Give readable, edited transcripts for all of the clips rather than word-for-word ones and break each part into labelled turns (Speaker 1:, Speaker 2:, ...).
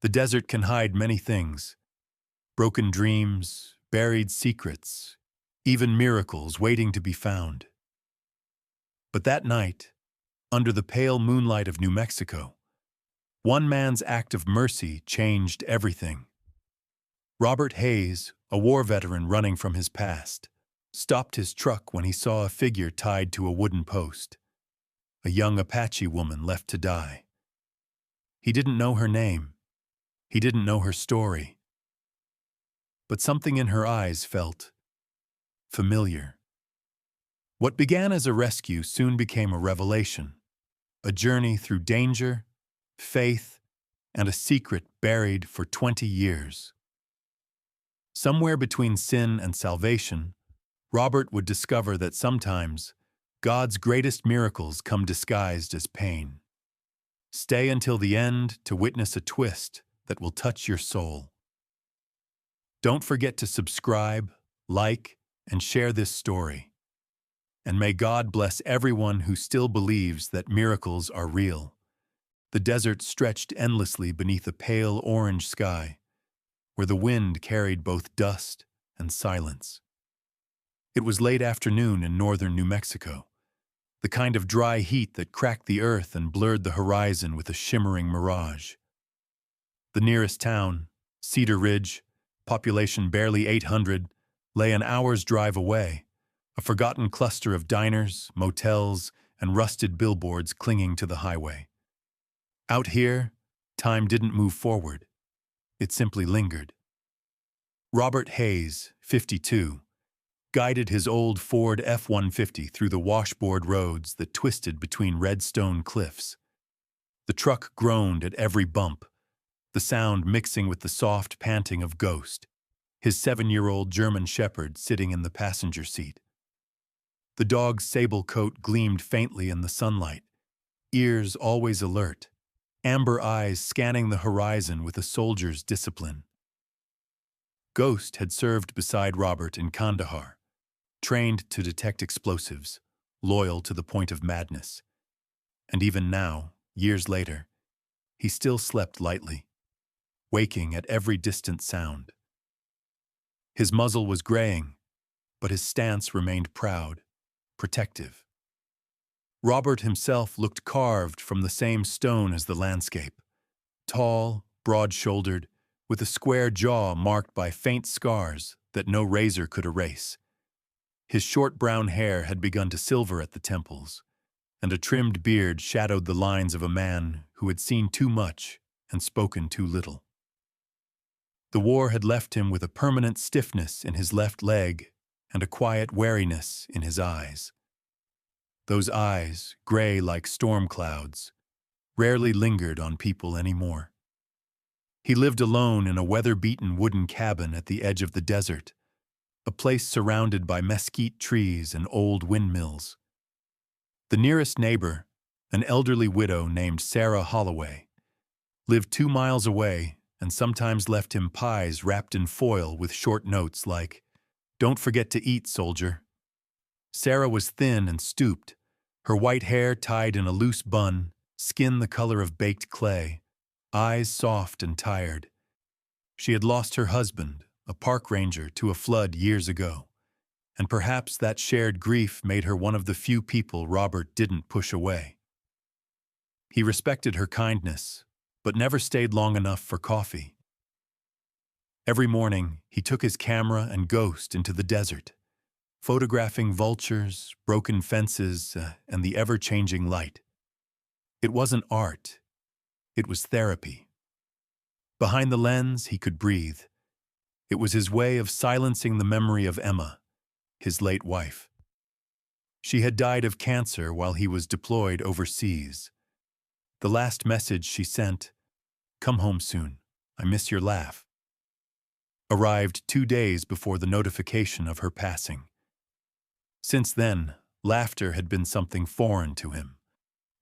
Speaker 1: The desert can hide many things: broken dreams, buried secrets, even miracles waiting to be found. But that night, under the pale moonlight of New Mexico, one man's act of mercy changed everything. Robert Hayes, a war veteran running from his past, stopped his truck when he saw a figure tied to a wooden post, a young Apache woman left to die. He didn't know her name. He didn't know her story. But something in her eyes felt familiar. What began as a rescue soon became a revelation, a journey through danger, faith, and a secret buried for 20 years. Somewhere between sin and salvation, Robert would discover that sometimes God's greatest miracles come disguised as pain. Stay until the end to witness a twist that will touch your soul. Don't forget to subscribe, like, and share this story. And may God bless everyone who still believes that miracles are real. The desert stretched endlessly beneath a pale orange sky, where the wind carried both dust and silence. It was late afternoon in northern New Mexico, the kind of dry heat that cracked the earth and blurred the horizon with a shimmering mirage. The nearest town, Cedar Ridge, population barely 800, lay an hour's drive away, a forgotten cluster of diners, motels, and rusted billboards clinging to the highway. Out here, time didn't move forward. It simply lingered. Robert Hayes, 52, guided his old Ford F-150 through the washboard roads that twisted between red stone cliffs. The truck groaned at every bump, the sound mixing with the soft panting of Ghost, his 7-year-old German shepherd sitting in the passenger seat. The dog's sable coat gleamed faintly in the sunlight, ears always alert, amber eyes scanning the horizon with a soldier's discipline. Ghost had served beside Robert in Kandahar, trained to detect explosives, loyal to the point of madness. And even now, years later, he still slept lightly, waking at every distant sound. His muzzle was graying, but his stance remained proud, protective. Robert himself looked carved from the same stone as the landscape, tall, broad-shouldered, with a square jaw marked by faint scars that no razor could erase. His short brown hair had begun to silver at the temples, and a trimmed beard shadowed the lines of a man who had seen too much and spoken too little. The war had left him with a permanent stiffness in his left leg and a quiet wariness in his eyes. Those eyes, gray like storm clouds, rarely lingered on people anymore. He lived alone in a weather-beaten wooden cabin at the edge of the desert, a place surrounded by mesquite trees and old windmills. The nearest neighbor, an elderly widow named Sarah Holloway, lived 2 miles away and sometimes left him pies wrapped in foil with short notes like, "Don't forget to eat, soldier." Sarah was thin and stooped, her white hair tied in a loose bun, skin the color of baked clay, eyes soft and tired. She had lost her husband, a park ranger, to a flood years ago, and perhaps that shared grief made her one of the few people Robert didn't push away. He respected her kindness, but never stayed long enough for coffee. Every morning, he took his camera and Ghost into the desert, photographing vultures, broken fences, and the ever-changing light. It wasn't art. It was therapy. Behind the lens, he could breathe. It was his way of silencing the memory of Emma, his late wife. She had died of cancer while he was deployed overseas. The last message she sent, "Come home soon. I miss your laugh," arrived 2 days before the notification of her passing. Since then, laughter had been something foreign to him.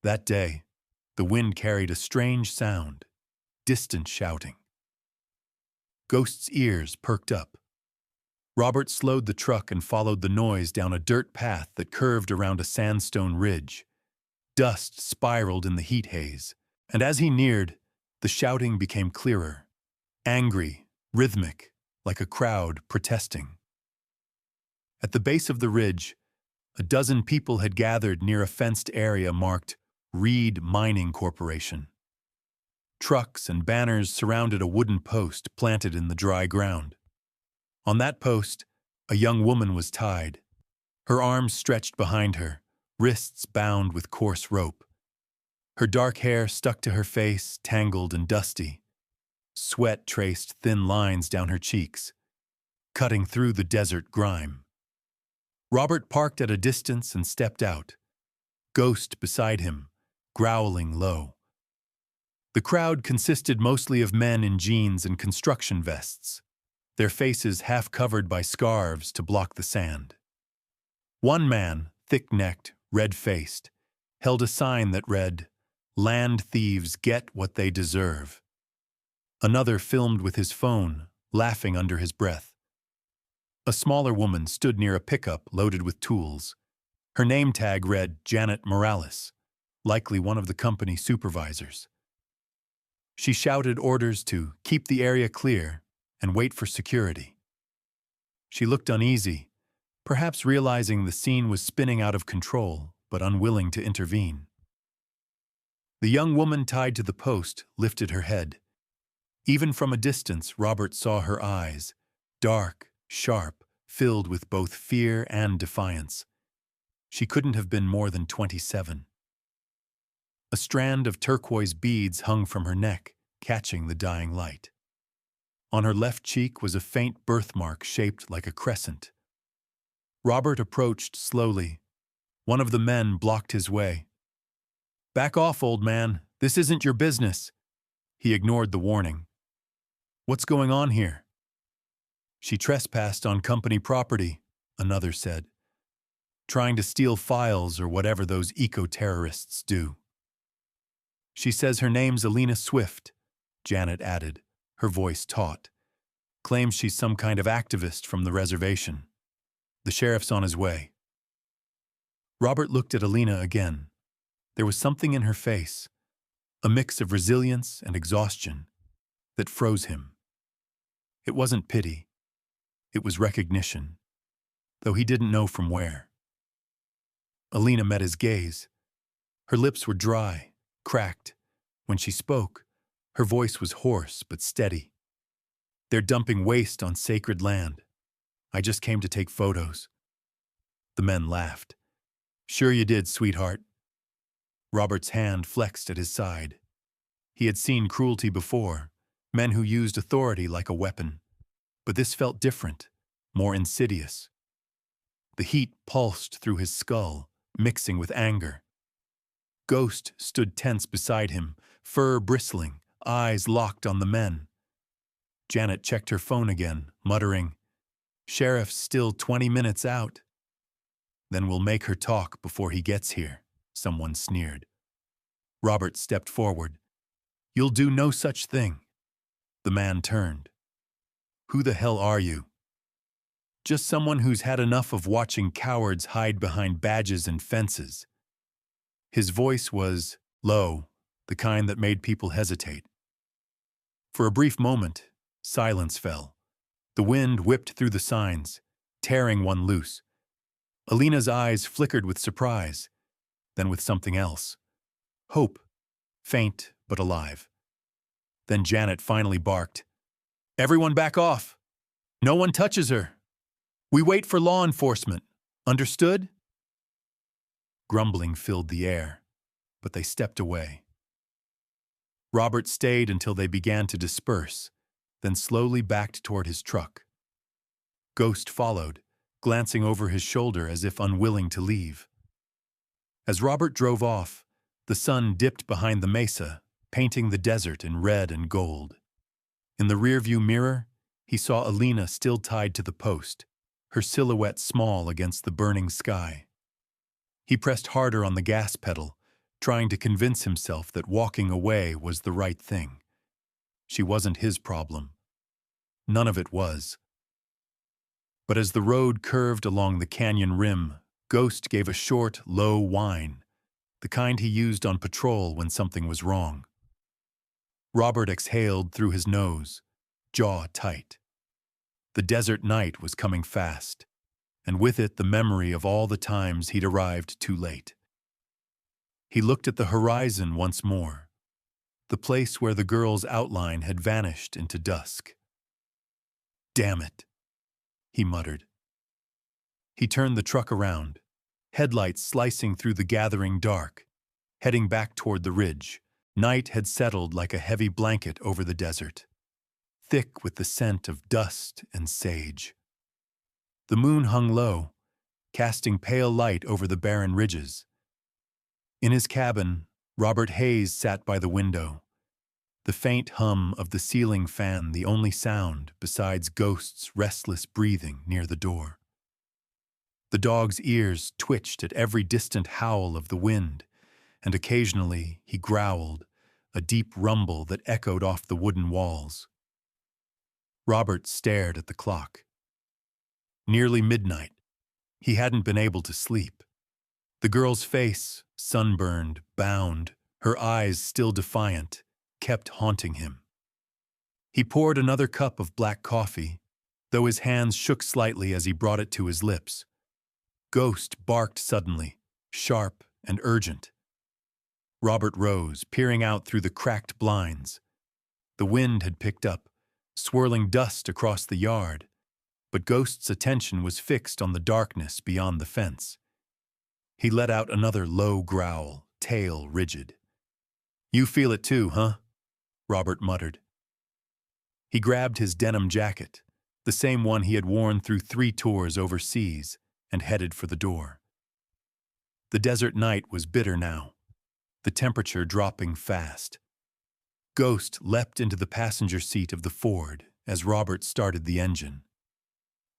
Speaker 1: That day, the wind carried a strange sound, distant shouting. Ghost's ears perked up. Robert slowed the truck and followed the noise down a dirt path that curved around a sandstone ridge. Dust spiraled in the heat haze, and as he neared, The shouting became clearer, angry, rhythmic, like a crowd protesting. At the base of the ridge, a dozen people had gathered near a fenced area marked Reed Mining Corporation. Trucks and banners surrounded a wooden post planted in the dry ground. On that post, a young woman was tied, her arms stretched behind her, wrists bound with coarse rope. Her dark hair stuck to her face, tangled and dusty. Sweat traced thin lines down her cheeks, cutting through the desert grime. Robert parked at a distance and stepped out, Ghost beside him, growling low. The crowd consisted mostly of men in jeans and construction vests, their faces half covered by scarves to block the sand. One man, thick-necked, red-faced, held a sign that read, "Land thieves get what they deserve." Another filmed with his phone, laughing under his breath. A smaller woman stood near a pickup loaded with tools. Her name tag read Janet Morales, likely one of the company supervisors. She shouted orders to keep the area clear and wait for security. She looked uneasy, perhaps realizing the scene was spinning out of control, but unwilling to intervene. The young woman tied to the post lifted her head. Even from a distance, Robert saw her eyes, dark, sharp, filled with both fear and defiance. She couldn't have been more than 27. A strand of turquoise beads hung from her neck, catching the dying light. On her left cheek was a faint birthmark shaped like a crescent. Robert approached slowly. One of the men blocked his way. "Back off, old man. This isn't your business." He ignored the warning. "What's going on here?" "She trespassed on company property," another said. "Trying to steal files or whatever those eco-terrorists do." "She says her name's Alina Swift," Janet added, her voice taut. "Claims she's some kind of activist from the reservation. The sheriff's on his way." Robert looked at Alina again. There was something in her face, a mix of resilience and exhaustion, that froze him. It wasn't pity. It was recognition, though he didn't know from where. Alina met his gaze. Her lips were dry, cracked. When she spoke, her voice was hoarse but steady. "They're dumping waste on sacred land. I just came to take photos." The men laughed. "Sure you did, sweetheart." Robert's hand flexed at his side. He had seen cruelty before, men who used authority like a weapon. But this felt different, more insidious. The heat pulsed through his skull, mixing with anger. Ghost stood tense beside him, fur bristling, eyes locked on the men. Janet checked her phone again, muttering, "Sheriff's still 20 minutes out." "Then we'll make her talk before he gets here," someone sneered. Robert stepped forward. "You'll do no such thing." The man turned. "Who the hell are you?" "Just someone who's had enough of watching cowards hide behind badges and fences." His voice was low, the kind that made people hesitate. For a brief moment, silence fell. The wind whipped through the signs, tearing one loose. Alina's eyes flickered with surprise, then with something else. Hope, faint but alive. Then Janet finally barked, "Everyone back off! No one touches her! We wait for law enforcement. Understood?" Grumbling filled the air, but they stepped away. Robert stayed until they began to disperse, then slowly backed toward his truck. Ghost followed, glancing over his shoulder as if unwilling to leave. As Robert drove off, the sun dipped behind the mesa, painting the desert in red and gold. In the rearview mirror, he saw Alina still tied to the post, her silhouette small against the burning sky. He pressed harder on the gas pedal, trying to convince himself that walking away was the right thing. She wasn't his problem. None of it was. But as the road curved along the canyon rim, Ghost gave a short, low whine, the kind he used on patrol when something was wrong. Robert exhaled through his nose, jaw tight. The desert night was coming fast, and with it the memory of all the times he'd arrived too late. He looked at the horizon once more, the place where the girl's outline had vanished into dusk. "Damn it," he muttered. He turned the truck around, headlights slicing through the gathering dark, heading back toward the ridge. Night had settled like a heavy blanket over the desert, thick with the scent of dust and sage. The moon hung low, casting pale light over the barren ridges. In his cabin, Robert Hayes sat by the window, the faint hum of the ceiling fan the only sound besides Ghost's restless breathing near the door. The dog's ears twitched at every distant howl of the wind, and occasionally he growled, a deep rumble that echoed off the wooden walls. Robert stared at the clock. Nearly midnight. He hadn't been able to sleep. The girl's face, sunburned, bound, her eyes still defiant, kept haunting him. He poured another cup of black coffee, though his hands shook slightly as he brought it to his lips. Ghost barked suddenly, sharp and urgent. Robert rose, peering out through the cracked blinds. The wind had picked up, swirling dust across the yard, but Ghost's attention was fixed on the darkness beyond the fence. He let out another low growl, tail rigid. "You feel it too, huh?" Robert muttered. He grabbed his denim jacket, the same one he had worn through 3 tours overseas, and headed for the door. The desert night was bitter now, the temperature dropping fast. Ghost leapt into the passenger seat of the Ford as Robert started the engine.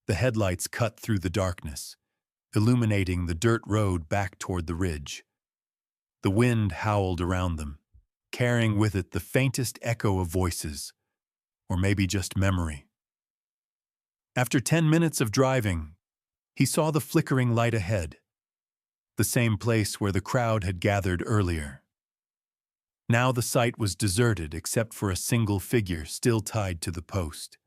Speaker 1: The headlights cut through the darkness, illuminating the dirt road back toward the ridge. The wind howled around them, carrying with it the faintest echo of voices, or maybe just memory. After 10 minutes of driving, he saw the flickering light ahead, the same place where the crowd had gathered earlier. Now the site was deserted except for a single figure still tied to the post.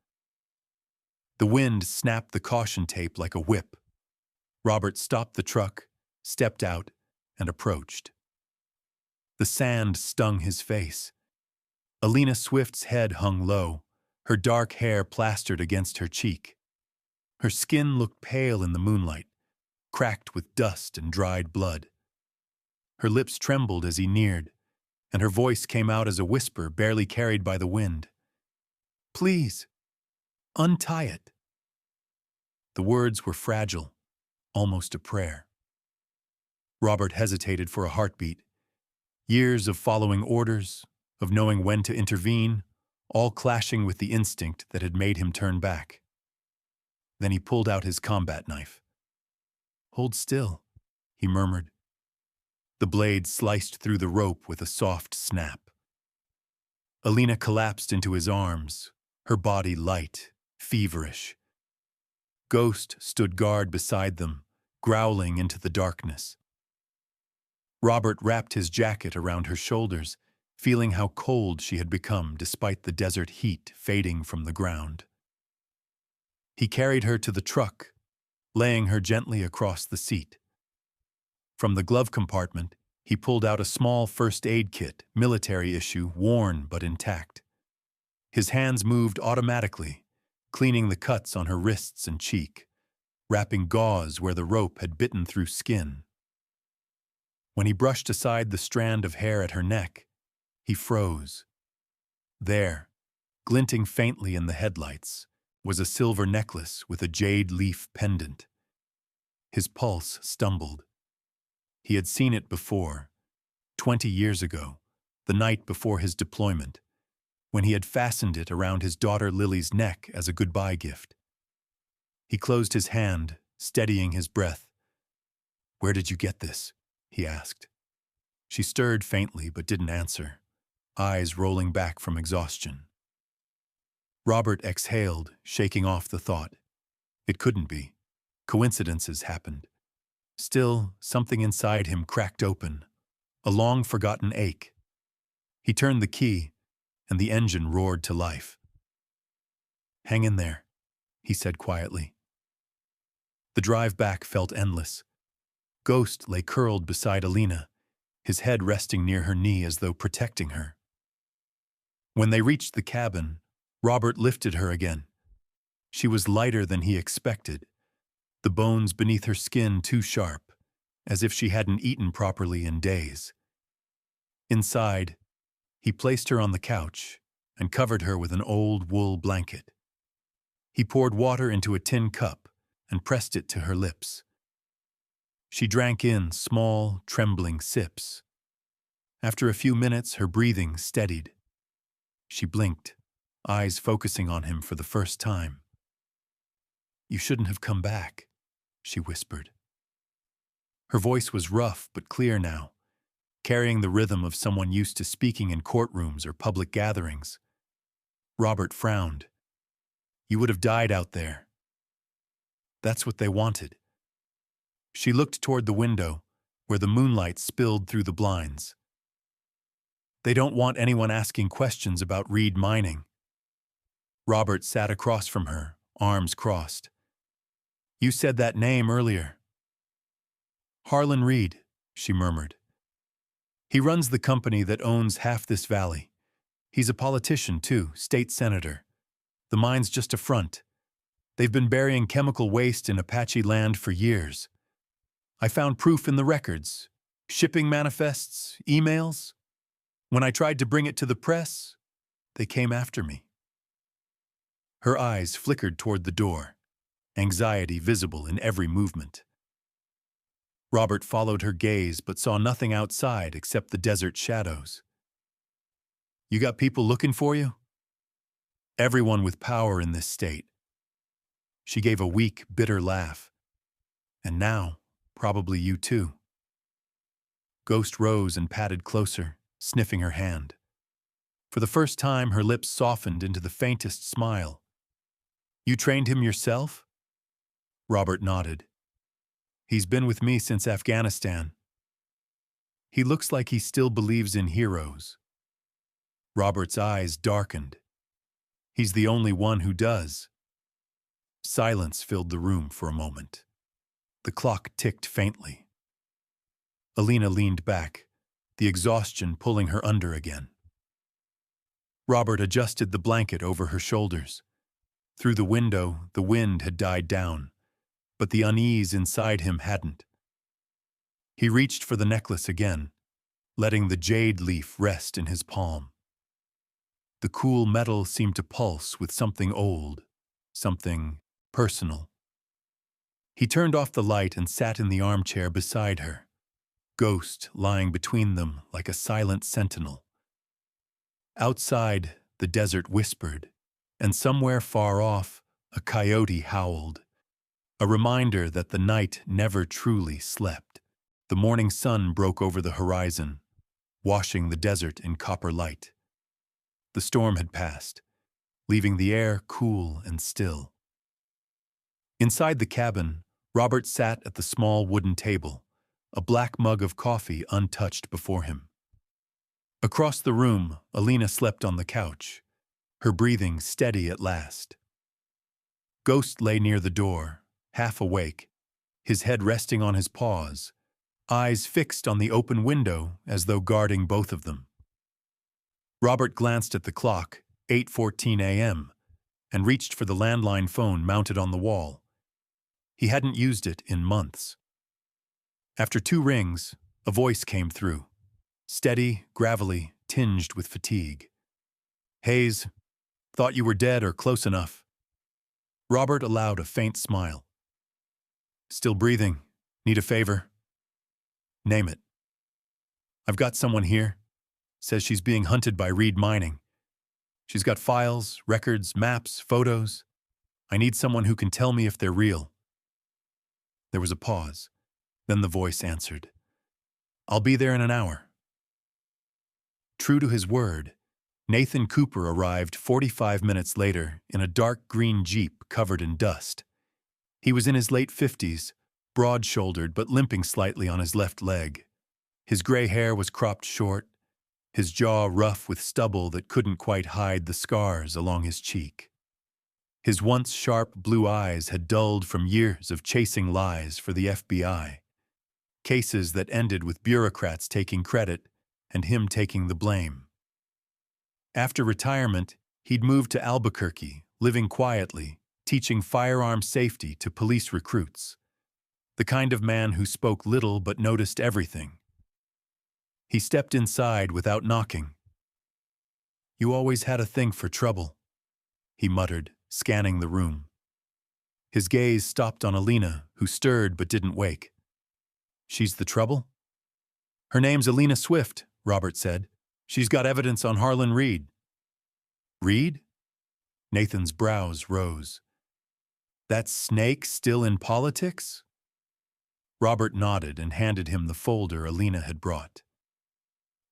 Speaker 1: The wind snapped the caution tape like a whip. Robert stopped the truck, stepped out, and approached. The sand stung his face. Alina Swift's head hung low, her dark hair plastered against her cheek. Her skin looked pale in the moonlight, cracked with dust and dried blood. Her lips trembled as he neared, and her voice came out as a whisper barely carried by the wind. "Please, untie it." The words were fragile, almost a prayer. Robert hesitated for a heartbeat. Years of following orders, of knowing when to intervene, all clashing with the instinct that had made him turn back. Then he pulled out his combat knife. "Hold still," he murmured. The blade sliced through the rope with a soft snap. Alina collapsed into his arms, her body light, feverish. Ghost stood guard beside them, growling into the darkness. Robert wrapped his jacket around her shoulders, feeling how cold she had become despite the desert heat fading from the ground. He carried her to the truck, laying her gently across the seat. From the glove compartment, he pulled out a small first aid kit, military issue, worn but intact. His hands moved automatically, cleaning the cuts on her wrists and cheek, wrapping gauze where the rope had bitten through skin. When he brushed aside the strand of hair at her neck, he froze. There, glinting faintly in the headlights, was a silver necklace with a jade leaf pendant. His pulse stumbled. He had seen it before, 20 years ago, the night before his deployment, when he had fastened it around his daughter Lily's neck as a goodbye gift. He closed his hand, steadying his breath. "Where did you get this?" he asked. She stirred faintly but didn't answer, eyes rolling back from exhaustion. Robert exhaled, shaking off the thought. It couldn't be. Coincidences happened. Still, something inside him cracked open, a long-forgotten ache. He turned the key, and the engine roared to life. "Hang in there," he said quietly. The drive back felt endless. Ghost lay curled beside Alina, his head resting near her knee as though protecting her. When they reached the cabin, Robert lifted her again. She was lighter than he expected, the bones beneath her skin too sharp, as if she hadn't eaten properly in days. Inside, he placed her on the couch and covered her with an old wool blanket. He poured water into a tin cup and pressed it to her lips. She drank in small, trembling sips. After a few minutes, her breathing steadied. She blinked, eyes focusing on him for the first time. "You shouldn't have come back," she whispered. Her voice was rough but clear now, carrying the rhythm of someone used to speaking in courtrooms or public gatherings. Robert frowned. "You would have died out there." That's what they wanted. She looked toward the window, where the moonlight spilled through the blinds. "They don't want anyone asking questions about Reed Mining." Robert sat across from her, arms crossed. "You said that name earlier." "Harlan Reed," she murmured. "He runs the company that owns half this valley. He's a politician, too, state senator. The mine's just a front. They've been burying chemical waste in Apache land for years. I found proof in the records, shipping manifests, emails. When I tried to bring it to the press, they came after me." Her eyes flickered toward the door, anxiety visible in every movement. Robert followed her gaze but saw nothing outside except the desert shadows. "You got people looking for you?" "Everyone with power in this state." She gave a weak, bitter laugh. "And now, probably you too." Ghost rose and patted closer, sniffing her hand. For the first time, her lips softened into the faintest smile. "You trained him yourself?" Robert nodded. "He's been with me since Afghanistan." "He looks like he still believes in heroes." Robert's eyes darkened. "He's the only one who does." Silence filled the room for a moment. The clock ticked faintly. Alina leaned back, the exhaustion pulling her under again. Robert adjusted the blanket over her shoulders. Through the window, the wind had died down, but the unease inside him hadn't. He reached for the necklace again, letting the jade leaf rest in his palm. The cool metal seemed to pulse with something old, something personal. He turned off the light and sat in the armchair beside her, Ghost lying between them like a silent sentinel. Outside, the desert whispered, and somewhere far off, a coyote howled, a reminder that the night never truly slept. The morning sun broke over the horizon, washing the desert in copper light. The storm had passed, leaving the air cool and still. Inside the cabin, Robert sat at the small wooden table, a black mug of coffee untouched before him. Across the room, Alina slept on the couch, her breathing steady at last. Ghost lay near the door, half awake, his head resting on his paws, eyes fixed on the open window as though guarding both of them. Robert glanced at the clock, 8:14 a.m., and reached for the landline phone mounted on the wall. He hadn't used it in months. After 2 rings, a voice came through, steady, gravelly, tinged with fatigue. "Hayes, thought you were dead or close enough." Robert allowed a faint smile. "Still breathing. Need a favor?" "Name it." "I've got someone here. Says she's being hunted by Reed Mining. She's got files, records, maps, photos. I need someone who can tell me if they're real." There was a pause. Then the voice answered, "I'll be there in an hour." True to his word, Nathan Cooper arrived 45 minutes later in a dark green Jeep covered in dust. He was in his late 50s, broad-shouldered but limping slightly on his left leg. His gray hair was cropped short, his jaw rough with stubble that couldn't quite hide the scars along his cheek. His once sharp blue eyes had dulled from years of chasing lies for the FBI, cases that ended with bureaucrats taking credit and him taking the blame. After retirement, he'd moved to Albuquerque, living quietly, teaching firearm safety to police recruits. The kind of man who spoke little but noticed everything. He stepped inside without knocking. "You always had a thing for trouble," he muttered, scanning the room. His gaze stopped on Alina, who stirred but didn't wake. "She's the trouble?" "Her name's Alina Swift," Robert said. "She's got evidence on Harlan Reed." "Reed?" Nathan's brows rose. "That snake still in politics?" Robert nodded and handed him the folder Alina had brought.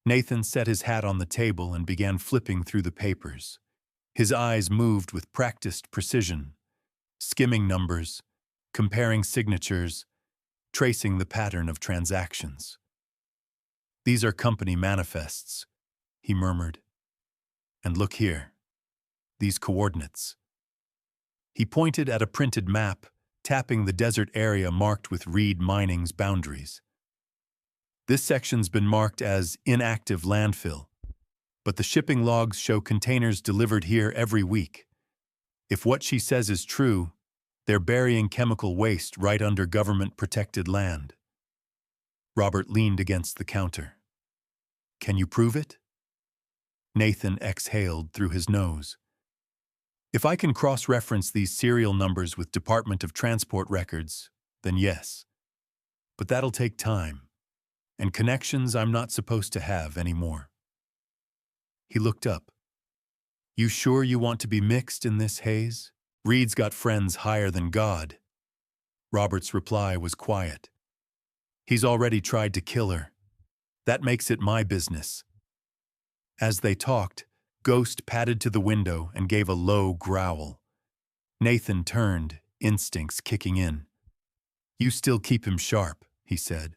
Speaker 1: Nathan set his hat on the table and began flipping through the papers. His eyes moved with practiced precision, skimming numbers, comparing signatures, tracing the pattern of transactions. "These are company manifests," he murmured. "And look here. These coordinates." He pointed at a printed map, tapping the desert area marked with Reed Mining's boundaries. "This section's been marked as inactive landfill, but the shipping logs show containers delivered here every week. If what she says is true, they're burying chemical waste right under government-protected land." Robert leaned against the counter. "Can you prove it?" Nathan exhaled through his nose. "If I can cross-reference these serial numbers with Department of Transport records, then yes. But that'll take time, and connections I'm not supposed to have anymore." He looked up. "You sure you want to be mixed in this haze? Reed's got friends higher than God." Robert's reply was quiet. "He's already tried to kill her. That makes it my business." As they talked, Ghost padded to the window and gave a low growl. Nathan turned, instincts kicking in. "You still keep him sharp," he said.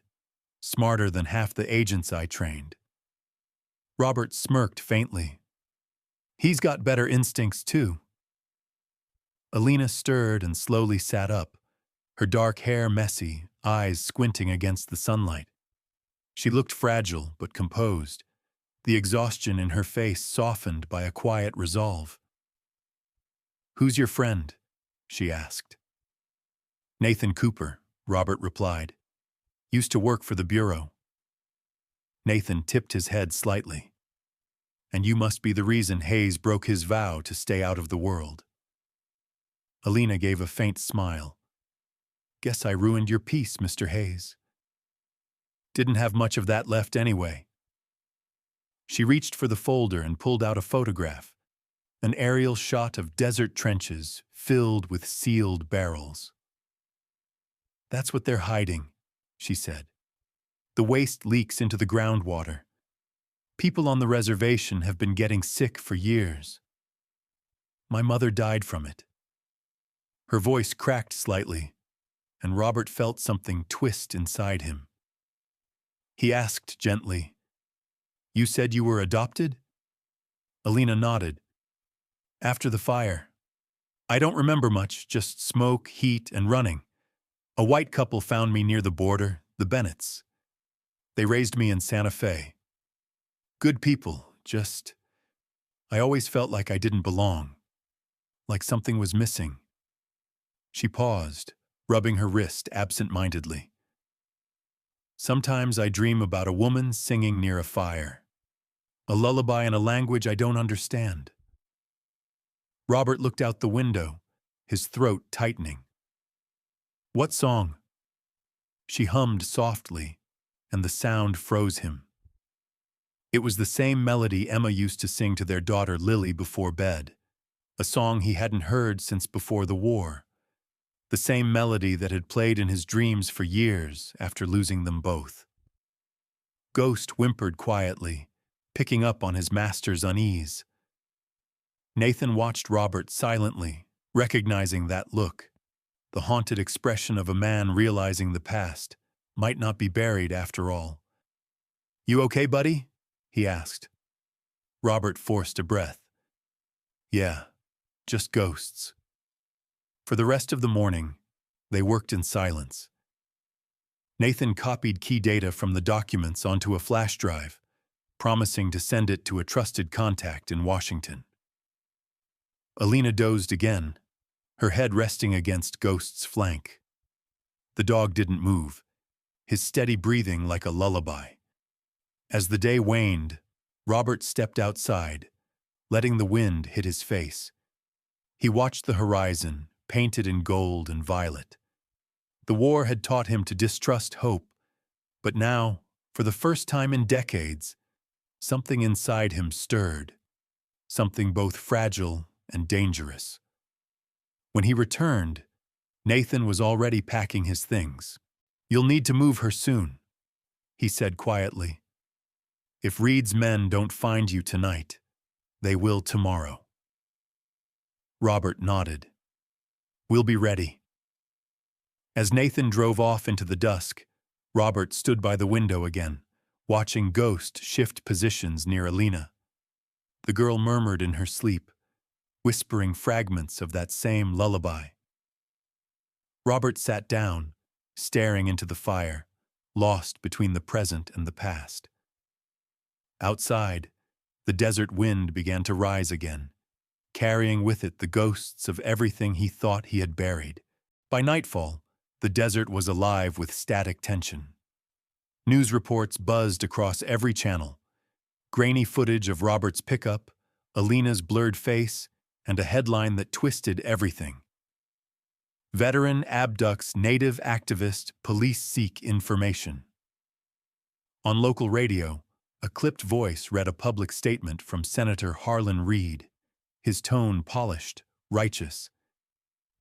Speaker 1: "Smarter than half the agents I trained." Robert smirked faintly. "He's got better instincts, too." Alina stirred and slowly sat up, her dark hair messy, eyes squinting against the sunlight. She looked fragile but composed, the exhaustion in her face softened by a quiet resolve. "Who's your friend?" she asked. "Nathan Cooper," Robert replied. "Used to work for the Bureau." Nathan tipped his head slightly. "And you must be the reason Hayes broke his vow to stay out of the world." Alina gave a faint smile. "Guess I ruined your peace, Mr. Hayes." "Didn't have much of that left anyway." She reached for the folder and pulled out a photograph, an aerial shot of desert trenches filled with sealed barrels. "That's what they're hiding," she said. "The waste leaks into the groundwater. People on the reservation have been getting sick for years. My mother died from it." Her voice cracked slightly, and Robert felt something twist inside him. He asked gently, "You said you were adopted?" Alina nodded. "After the fire. I don't remember much, just smoke, heat, and running. A white couple found me near the border, the Bennetts. They raised me in Santa Fe. Good people, just... I always felt like I didn't belong, like something was missing." She paused, rubbing her wrist absent-mindedly. "Sometimes I dream about a woman singing near a fire. A lullaby in a language I don't understand." Robert looked out the window, his throat tightening. "What song?" She hummed softly, and the sound froze him. It was the same melody Emma used to sing to their daughter Lily before bed, a song he hadn't heard since before the war, the same melody that had played in his dreams for years after losing them both. Ghost whimpered quietly, picking up on his master's unease. Nathan watched Robert silently, recognizing that look, the haunted expression of a man realizing the past might not be buried after all. "You okay, buddy?" he asked. Robert forced a breath. Yeah, just ghosts. For the rest of the morning, they worked in silence. Nathan copied key data from the documents onto a flash drive, promising to send it to a trusted contact in Washington. Alina dozed again, her head resting against Ghost's flank. The dog didn't move, his steady breathing like a lullaby. As the day waned, Robert stepped outside, letting the wind hit his face. He watched the horizon, painted in gold and violet. The war had taught him to distrust hope, but now, for the first time in decades, something inside him stirred, something both fragile and dangerous. When he returned, Nathan was already packing his things. "You'll need to move her soon," he said quietly. "If Reed's men don't find you tonight, they will tomorrow." Robert nodded. "We'll be ready." As Nathan drove off into the dusk, Robert stood by the window again, watching Ghost shift positions near Alina. The girl murmured in her sleep, whispering fragments of that same lullaby. Robert sat down, staring into the fire, lost between the present and the past. Outside, the desert wind began to rise again, carrying with it the ghosts of everything he thought he had buried. By nightfall, the desert was alive with static tension. News reports buzzed across every channel. Grainy footage of Robert's pickup, Alina's blurred face, and a headline that twisted everything. Veteran abducts native activist, police seek information. On local radio, a clipped voice read a public statement from Senator Harlan Reed, his tone polished, righteous.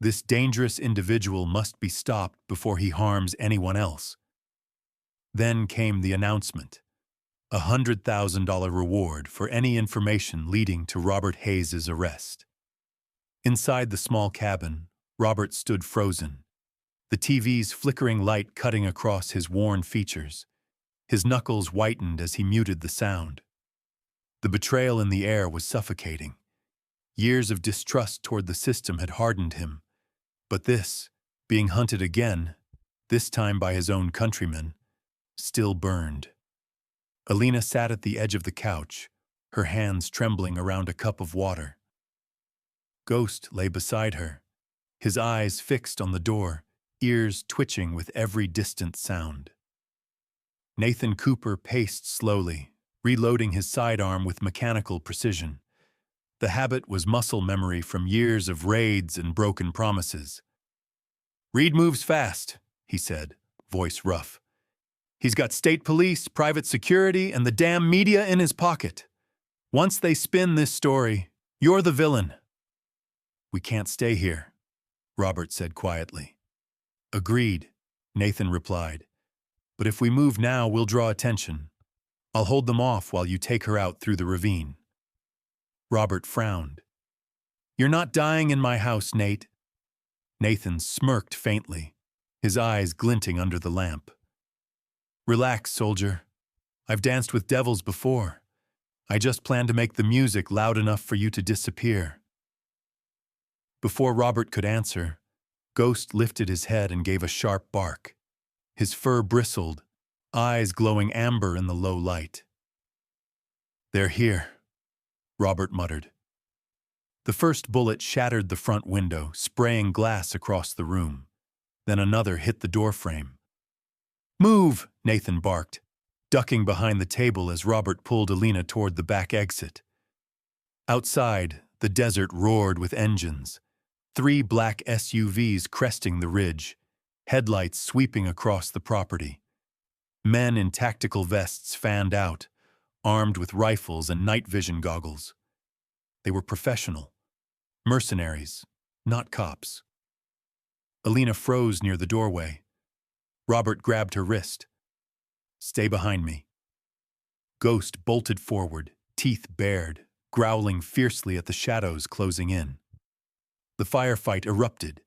Speaker 1: This dangerous individual must be stopped before he harms anyone else. Then came the announcement, a $100,000 reward for any information leading to Robert Hayes' arrest. Inside the small cabin, Robert stood frozen, the TV's flickering light cutting across his worn features. His knuckles whitened as he muted the sound. The betrayal in the air was suffocating. Years of distrust toward the system had hardened him. But this, being hunted again, this time by his own countrymen, still burned. Alina sat at the edge of the couch, her hands trembling around a cup of water. Ghost lay beside her, his eyes fixed on the door, ears twitching with every distant sound. Nathan Cooper paced slowly, reloading his sidearm with mechanical precision. The habit was muscle memory from years of raids and broken promises. "Reed moves fast," he said, voice rough. "He's got state police, private security, and the damn media in his pocket. Once they spin this story, you're the villain." "We can't stay here," Robert said quietly. "Agreed," Nathan replied. "But if we move now, we'll draw attention. I'll hold them off while you take her out through the ravine." Robert frowned. "You're not dying in my house, Nate." Nathan smirked faintly, his eyes glinting under the lamp. "Relax, soldier. I've danced with devils before. I just plan to make the music loud enough for you to disappear." Before Robert could answer, Ghost lifted his head and gave a sharp bark. His fur bristled, eyes glowing amber in the low light. "They're here," Robert muttered. The first bullet shattered the front window, spraying glass across the room. Then another hit the doorframe. "Move!" Nathan barked, ducking behind the table as Robert pulled Alina toward the back exit. Outside, the desert roared with engines. 3 black SUVs cresting the ridge, headlights sweeping across the property. Men in tactical vests fanned out, armed with rifles and night vision goggles. They were professional, mercenaries, not cops. Alina froze near the doorway. Robert grabbed her wrist. "Stay behind me." Ghost bolted forward, teeth bared, growling fiercely at the shadows closing in. The firefight erupted,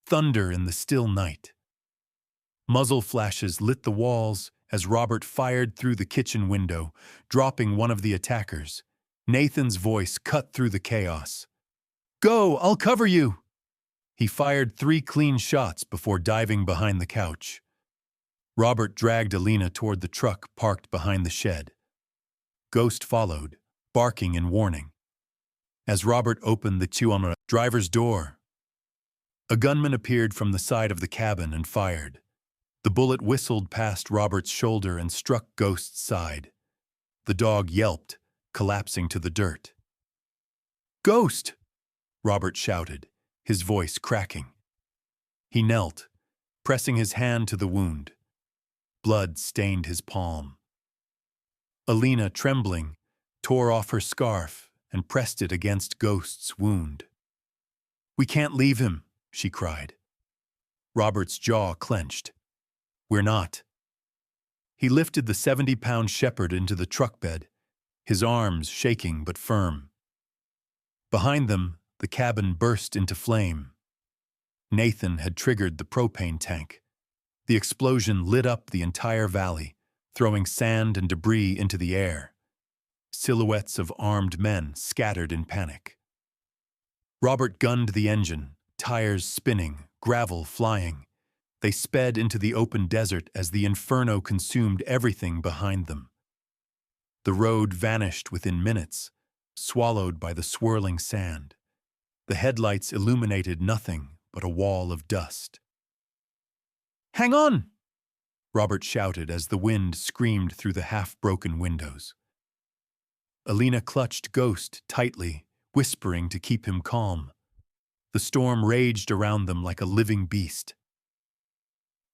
Speaker 1: thunder in the still night. Muzzle flashes lit the walls as Robert fired through the kitchen window, dropping one of the attackers. Nathan's voice cut through the chaos. "Go, I'll cover you!" He fired 3 clean shots before diving behind the couch. Robert dragged Alina toward the truck parked behind the shed. Ghost followed, barking in warning. As Robert opened the driver's door, a gunman appeared from the side of the cabin and fired. The bullet whistled past Robert's shoulder and struck Ghost's side. The dog yelped, collapsing to the dirt. "Ghost!" Robert shouted, his voice cracking. He knelt, pressing his hand to the wound. Blood stained his palm. Alina, trembling, tore off her scarf and pressed it against Ghost's wound. "We can't leave him," she cried. Robert's jaw clenched. "We're not." He lifted the 70-pound shepherd into the truck bed, his arms shaking but firm. Behind them, the cabin burst into flame. Nathan had triggered the propane tank. The explosion lit up the entire valley, throwing sand and debris into the air. Silhouettes of armed men scattered in panic. Robert gunned the engine, tires spinning, gravel flying. They sped into the open desert as the inferno consumed everything behind them. The road vanished within minutes, swallowed by the swirling sand. The headlights illuminated nothing but a wall of dust. "Hang on!" Robert shouted as the wind screamed through the half-broken windows. Alina clutched Ghost tightly, whispering to keep him calm. The storm raged around them like a living beast.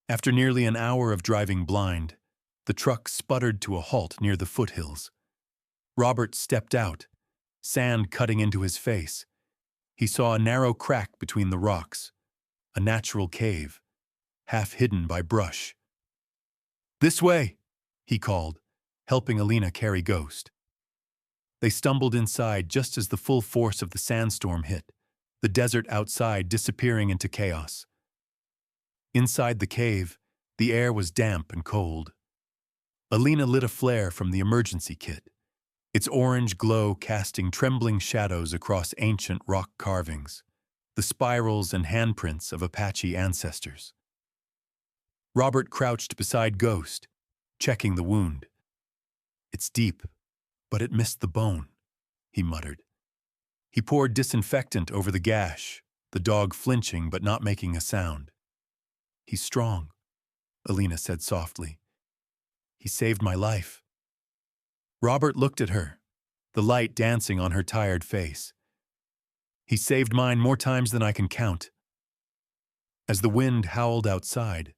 Speaker 1: After nearly an hour of driving blind, the truck sputtered to a halt near the foothills. Robert stepped out, sand cutting into his face. He saw a narrow crack between the rocks, a natural cave, half hidden by brush. "This way," he called, helping Alina carry Ghost. They stumbled inside just as the full force of the sandstorm hit, the desert outside disappearing into chaos. Inside the cave, the air was damp and cold. Alina lit a flare from the emergency kit, its orange glow casting trembling shadows across ancient rock carvings, the spirals and handprints of Apache ancestors. Robert crouched beside Ghost, checking the wound. "It's deep, but it missed the bone," he muttered. He poured disinfectant over the gash, the dog flinching but not making a sound. "He's strong," Alina said softly. "He saved my life." Robert looked at her, the light dancing on her tired face. "He saved mine more times than I can count." As the wind howled outside,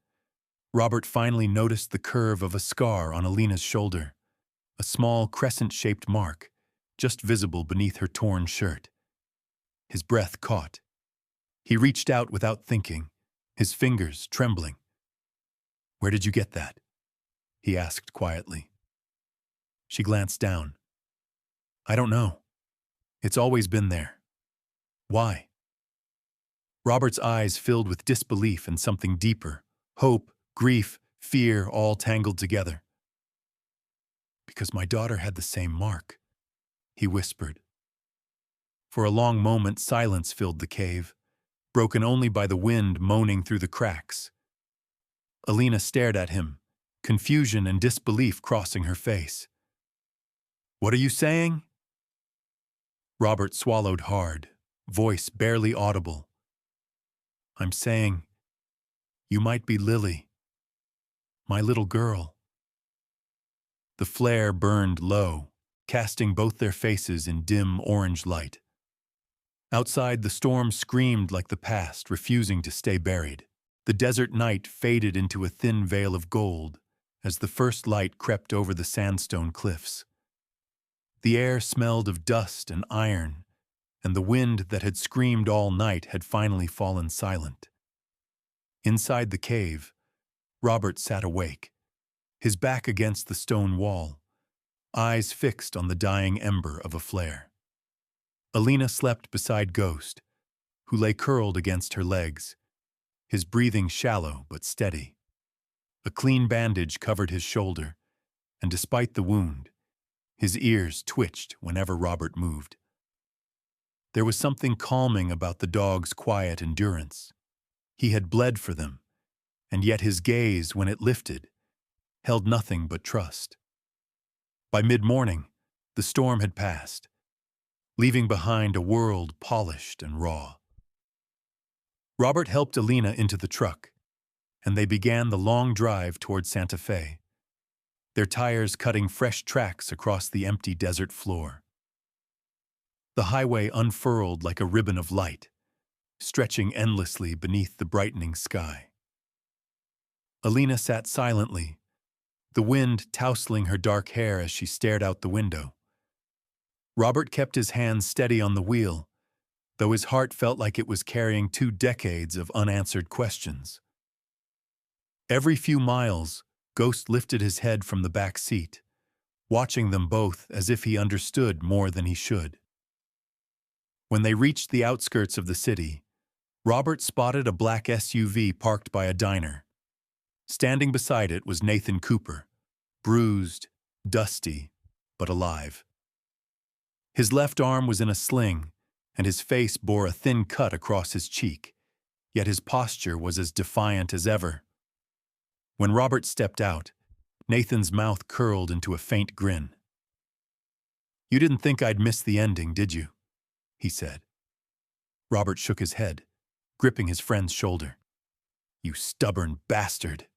Speaker 1: Robert finally noticed the curve of a scar on Alina's shoulder, a small crescent-shaped mark, just visible beneath her torn shirt. His breath caught. He reached out without thinking, his fingers trembling. "Where did you get that?" he asked quietly. She glanced down. "I don't know. It's always been there." "Why?" Robert's eyes filled with disbelief and something deeper, hope, grief, fear, all tangled together. "Because my daughter had the same mark," he whispered. For a long moment, silence filled the cave, broken only by the wind moaning through the cracks. Alina stared at him, confusion and disbelief crossing her face. "What are you saying?" Robert swallowed hard, voice barely audible. "I'm saying, you might be Lily, my little girl." The flare burned low, casting both their faces in dim orange light. Outside, the storm screamed like the past, refusing to stay buried. The desert night faded into a thin veil of gold as the first light crept over the sandstone cliffs. The air smelled of dust and iron, and the wind that had screamed all night had finally fallen silent. Inside the cave, Robert sat awake, his back against the stone wall, eyes fixed on the dying ember of a flare. Alina slept beside Ghost, who lay curled against her legs, his breathing shallow but steady. A clean bandage covered his shoulder, and despite the wound, His ears twitched whenever Robert moved. There was something calming about the dog's quiet endurance. He had bled for them, and yet his gaze, when it lifted, held nothing but trust. By mid-morning, the storm had passed, leaving behind a world polished and raw. Robert helped Alina into the truck, and they began the long drive toward Santa Fe, their tires cutting fresh tracks across the empty desert floor. The highway unfurled like a ribbon of light, stretching endlessly beneath the brightening sky. Alina sat silently, the wind tousling her dark hair as she stared out the window. Robert kept his hands steady on the wheel, though his heart felt like it was carrying 2 decades of unanswered questions. Every few miles, Ghost lifted his head from the back seat, watching them both as if he understood more than he should. When they reached the outskirts of the city, Robert spotted a black SUV parked by a diner. Standing beside it was Nathan Cooper, bruised, dusty, but alive. His left arm was in a sling, and his face bore a thin cut across his cheek, yet his posture was as defiant as ever. When Robert stepped out, Nathan's mouth curled into a faint grin. "You didn't think I'd miss the ending, did you?" he said. Robert shook his head, gripping his friend's shoulder. "You stubborn bastard."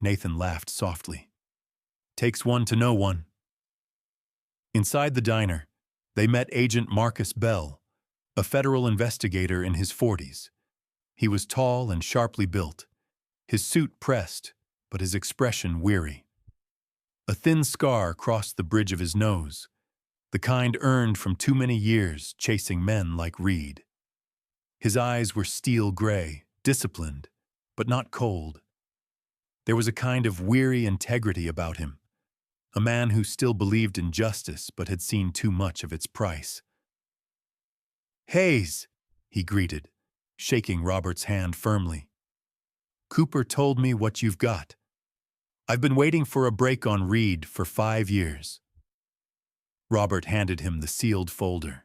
Speaker 1: Nathan laughed softly. "Takes one to know one." Inside the diner, they met Agent Marcus Bell, a federal investigator in his 40s. He was tall and sharply built, his suit pressed, but his expression weary. A thin scar crossed the bridge of his nose, the kind earned from too many years chasing men like Reed. His eyes were steel gray, disciplined, but not cold. There was a kind of weary integrity about him, a man who still believed in justice but had seen too much of its price. "Hayes," he greeted, shaking Robert's hand firmly. "Cooper told me what you've got. I've been waiting for a break on Reed for 5 years." Robert handed him the sealed folder.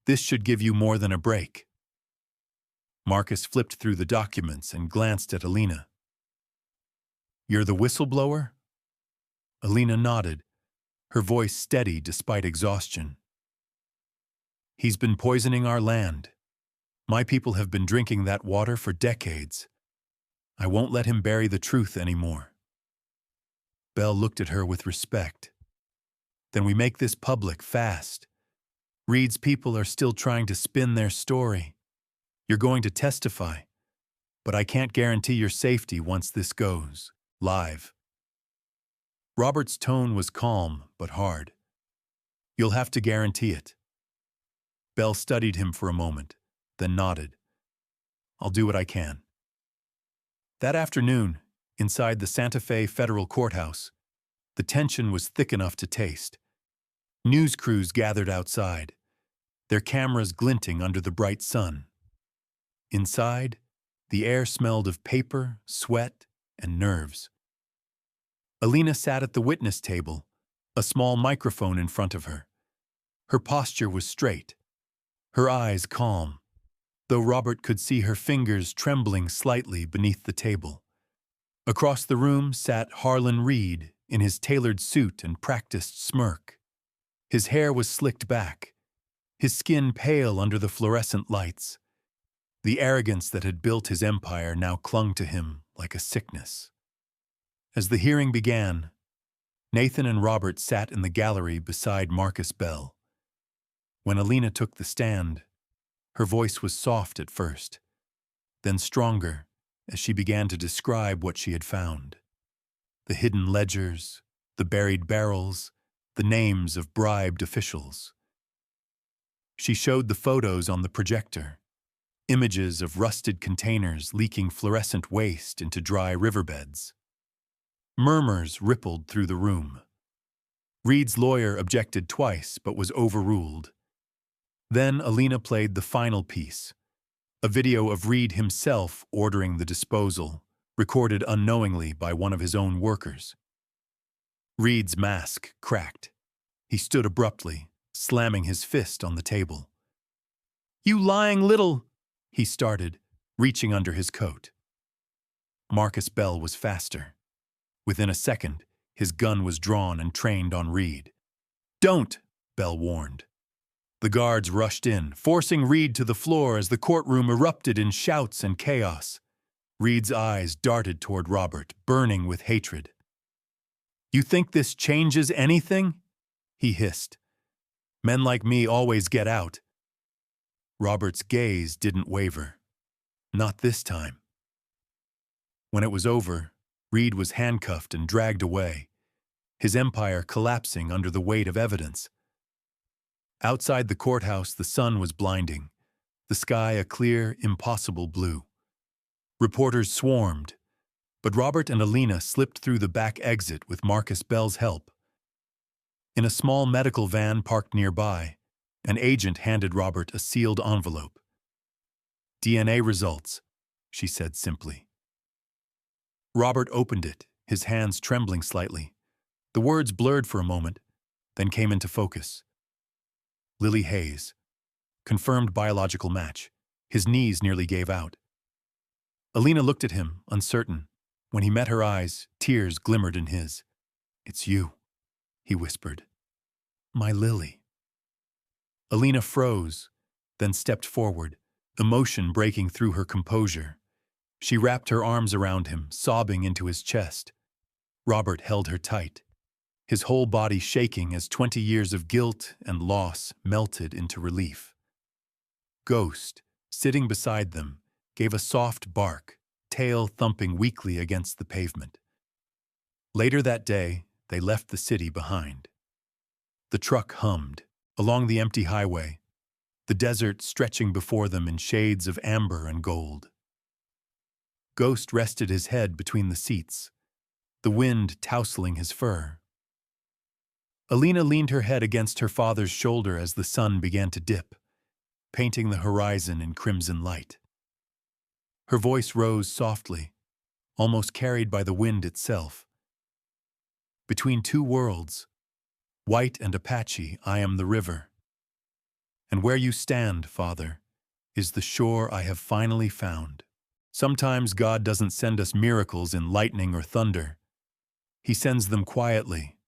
Speaker 1: "This should give you more than a break." Marcus flipped through the documents and glanced at Alina. "You're the whistleblower?" Alina nodded, her voice steady despite exhaustion. "He's been poisoning our land. My people have been drinking that water for decades. I won't let him bury the truth anymore." Bell looked at her with respect. "Then we make this public fast. Reed's people are still trying to spin their story. You're going to testify, but I can't guarantee your safety once this goes live." Robert's tone was calm but hard. "You'll have to guarantee it." Bell studied him for a moment, then nodded. "I'll do what I can." That afternoon, inside the Santa Fe Federal Courthouse, the tension was thick enough to taste. News crews gathered outside, their cameras glinting under the bright sun. Inside, the air smelled of paper, sweat, and nerves. Alina sat at the witness table, a small microphone in front of her. Her posture was straight, her eyes calm, though Robert could see her fingers trembling slightly beneath the table. Across the room sat Harlan Reed in his tailored suit and practiced smirk. His hair was slicked back, his skin pale under the fluorescent lights. The arrogance that had built his empire now clung to him like a sickness. As the hearing began, Nathan and Robert sat in the gallery beside Marcus Bell. When Alina took the stand, her voice was soft at first, then stronger as she began to describe what she had found. The hidden ledgers, the buried barrels, the names of bribed officials. She showed the photos on the projector, images of rusted containers leaking fluorescent waste into dry riverbeds. Murmurs rippled through the room. Reed's lawyer objected twice but was overruled. Then Alina played the final piece, a video of Reed himself ordering the disposal, recorded unknowingly by one of his own workers. Reed's mask cracked. He stood abruptly, slamming his fist on the table. "You lying little—" he started, reaching under his coat. Marcus Bell was faster. Within a second, his gun was drawn and trained on Reed. "Don't!" Bell warned. The guards rushed in, forcing Reed to the floor as the courtroom erupted in shouts and chaos. Reed's eyes darted toward Robert, burning with hatred. "You think this changes anything?" he hissed. "Men like me always get out." Robert's gaze didn't waver. Not this time. When it was over, Reed was handcuffed and dragged away, his empire collapsing under the weight of evidence. Outside the courthouse, the sun was blinding, the sky a clear, impossible blue. Reporters swarmed, but Robert and Alina slipped through the back exit with Marcus Bell's help. In a small medical van parked nearby, an agent handed Robert a sealed envelope. "DNA results," she said simply. Robert opened it, his hands trembling slightly. The words blurred for a moment, then came into focus. Lily Hayes. Confirmed biological match. His knees nearly gave out. Alina looked at him, uncertain. When he met her eyes, tears glimmered in his. "It's you," he whispered. "My Lily." Alina froze, then stepped forward, emotion breaking through her composure. She wrapped her arms around him, sobbing into his chest. Robert held her tight, his whole body shaking as 20 years of guilt and loss melted into relief. Ghost, sitting beside them, gave a soft bark, tail thumping weakly against the pavement. Later that day, they left the city behind. The truck hummed along the empty highway, the desert stretching before them in shades of amber and gold. Ghost rested his head between the seats, the wind tousling his fur. Alina leaned her head against her father's shoulder as the sun began to dip, painting the horizon in crimson light. Her voice rose softly, almost carried by the wind itself. "Between two worlds, white and Apache, I am the river. And where you stand, Father, is the shore I have finally found." Sometimes God doesn't send us miracles in lightning or thunder. He sends them quietly,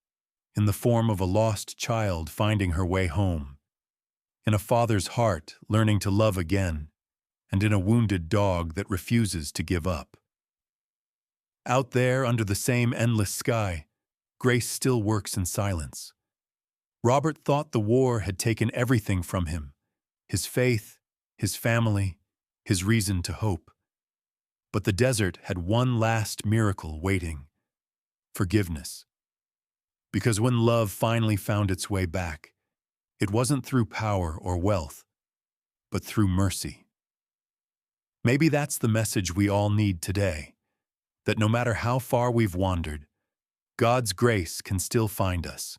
Speaker 1: in the form of a lost child finding her way home, in a father's heart learning to love again, and in a wounded dog that refuses to give up. Out there under the same endless sky, grace still works in silence. Robert thought the war had taken everything from him, his faith, his family, his reason to hope. But the desert had one last miracle waiting: forgiveness. Because when love finally found its way back, it wasn't through power or wealth, but through mercy. Maybe that's the message we all need today, that no matter how far we've wandered, God's grace can still find us.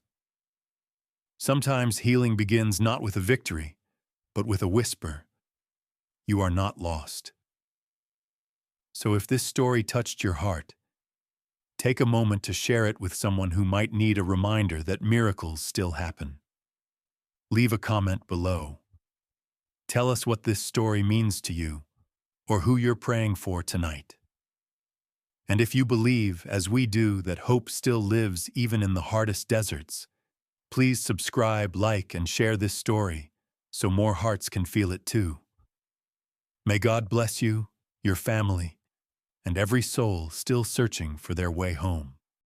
Speaker 1: Sometimes healing begins not with a victory, but with a whisper: "You are not lost." So if this story touched your heart, take a moment to share it with someone who might need a reminder that miracles still happen. Leave a comment below. Tell us what this story means to you, or who you're praying for tonight. And if you believe, as we do, that hope still lives even in the hardest deserts, please subscribe, like, and share this story so more hearts can feel it too. May God bless you, your family, and every soul still searching for their way home.